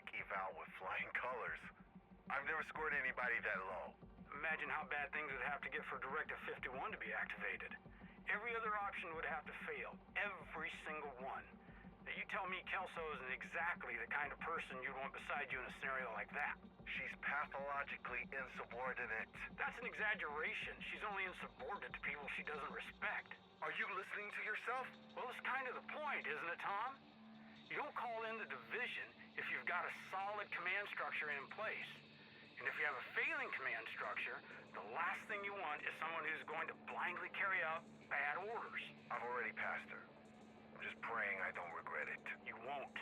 psych eval with flying colors. I've never scored anybody that low. Imagine how bad things would have to get for Directive 51 to be activated. Every other option would have to fail. Every single one. Now you tell me Kelso isn't exactly the kind of person you'd want beside you in a scenario like that. She's pathologically insubordinate. That's an exaggeration. She's only insubordinate to people she doesn't respect. Are you listening to yourself? Well, it's kind of the point, isn't it, Tom? You don't call in the division if you've got a solid command structure in place. And if you have a failing command structure, the last thing you want is someone who's going to blindly carry out bad orders. I've already passed her. I'm just praying I don't regret it. You won't.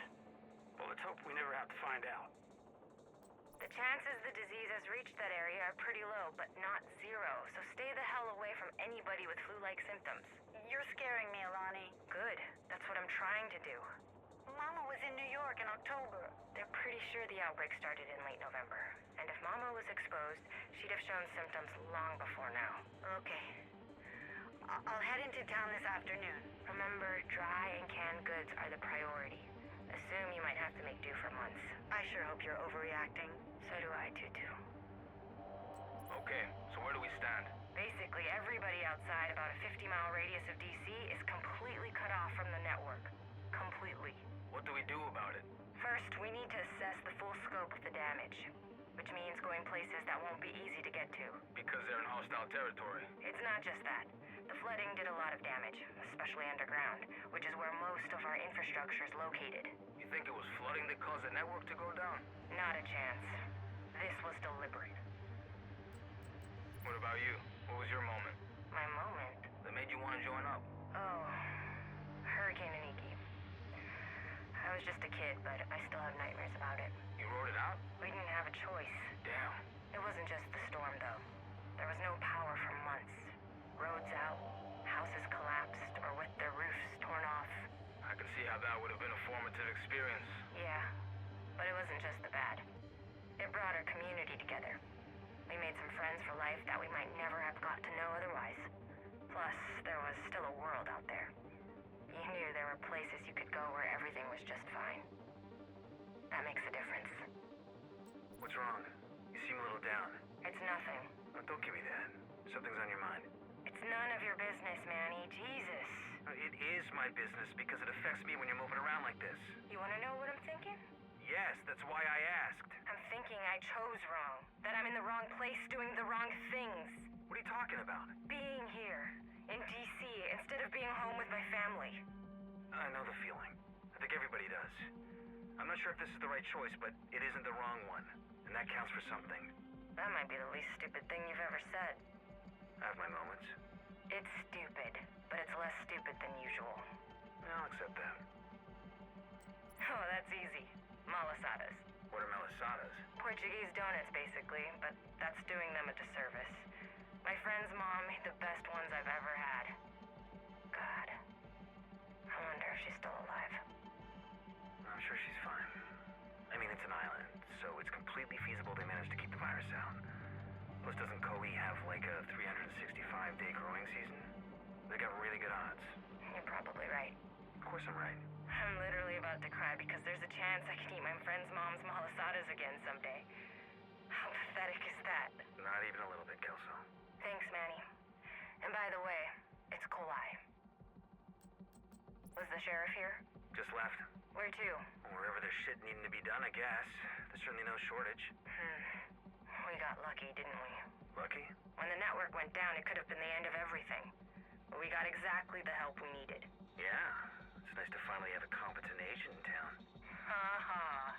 Well, let's hope we never have to find out. The chances the disease has reached that area are pretty low, but not zero, so stay the hell away from anybody with flu-like symptoms. You're scaring me, Alani. Good. That's what I'm trying to do. Mama was in New York in October. They're pretty sure the outbreak started in late November. And if Mama was exposed, she'd have shown symptoms long before now. Okay. I'll head into town this afternoon. Remember, dry and canned goods are the priority. Assume you might have to make do for months. I sure hope you're overreacting. So do I, Tutu. Okay, so where do we stand? Basically, everybody outside about a 50-mile radius of DC is completely cut off from the network. Completely. What do we do about it? First, we need to assess the full scope of the damage, which means going places that won't be easy to get to. Because they're in hostile territory. It's not just that. The flooding did a lot of damage, especially underground, which is where most of our infrastructure is located. You think it was flooding that caused the network to go down? Not a chance. This was deliberate. What about you? What was your moment? My moment? That made you want to join up? Oh, Hurricane Aniki. I was just a kid, but I still have nightmares about it. You wrote it out? We didn't have a choice. Damn. It wasn't just the storm, though. There was no power for months. Roads out, houses collapsed, or with their roofs torn off. I can see how that would have been a formative experience. Yeah, but it wasn't just the bad. It brought our community together. We made some friends for life that we might never have got to know otherwise. Plus, there was still a world out there. You knew there were places you could go where everything was just fine. That makes a difference. What's wrong? You seem a little down. It's nothing. Oh, don't give me that. Something's on your mind. It's none of your business, Manny. Jesus. It is my business because it affects me when you're moving around like this. You want to know what I'm thinking? Yes, that's why I asked. I'm thinking I chose wrong. That I'm in the wrong place doing the wrong things. What are you talking about? Being here, in DC, instead of being home with my family. I know the feeling. I think everybody does. I'm not sure if this is the right choice, but it isn't the wrong one. And that counts for something. That might be the least stupid thing you've ever said. I have my moments. It's stupid, but it's less stupid than usual. I'll accept that. Oh, that's easy. Malasadas. What are Malasadas? Portuguese donuts, basically, but that's doing them a disservice. My friend's mom made the best ones I've ever had. God. I wonder if she's still alive. I'm sure she's fine. I mean, it's an island, so it's completely feasible they managed to keep the virus out. Plus, doesn't Koei have like a 365-day growing season? They got really good odds. You're probably right. Of course I'm right. I'm literally about to cry because there's a chance I can eat my friend's mom's malasadas again someday. How pathetic is that? Not even a little bit, Kelso. Thanks, Manny. And by the way, it's Kauai. Was the sheriff here? Just left. Where to? Wherever there's shit needing to be done, I guess. There's certainly no shortage. We got lucky, didn't we? Lucky? When the network went down, it could have been the end of everything. But we got exactly the help we needed. Yeah. It's nice to finally have a competent agent in town. Ha-ha.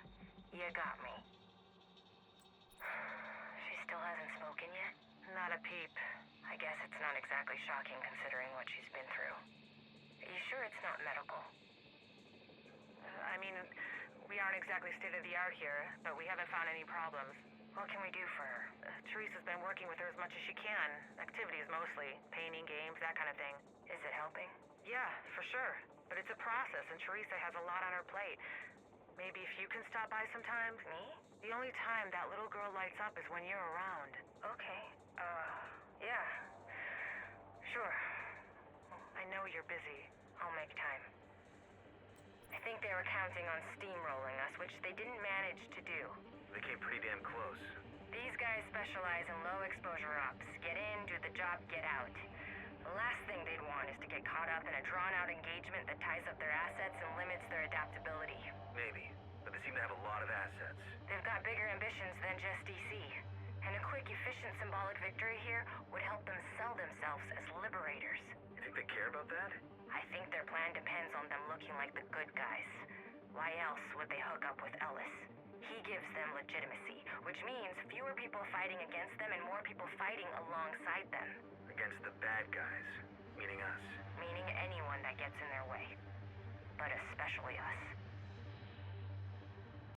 You got me. She still hasn't spoken yet? Not a peep. I guess it's not exactly shocking considering what she's been through. Are you sure it's not medical? I mean, we aren't exactly state-of-the-art here, but we haven't found any problems. What can we do for her? Teresa's been working with her as much as she can. Activities mostly. Painting, games, that kind of thing. Is it helping? Yeah, for sure. But it's a process, and Teresa has a lot on her plate. Maybe if you can stop by sometimes? Me? The only time that little girl lights up is when you're around. Okay. Yeah. Sure. I know you're busy. I'll make time. I think they were counting on steamrolling us, which they didn't manage to do. They came pretty damn close. These guys specialize in low exposure ops. Get in, do the job, get out. The last thing they'd want is to get caught up in a drawn-out engagement that ties up their assets and limits their adaptability. Maybe, but they seem to have a lot of assets. They've got bigger ambitions than just DC. And a quick, efficient, symbolic victory here would help them sell themselves as liberators. You think they care about that? I think their plan depends on them looking like the good guys. Why else would they hook up with Ellis? He gives them legitimacy, which means fewer people fighting against them and more people fighting alongside them. Against the bad guys, meaning us. Meaning anyone that gets in their way. But especially us.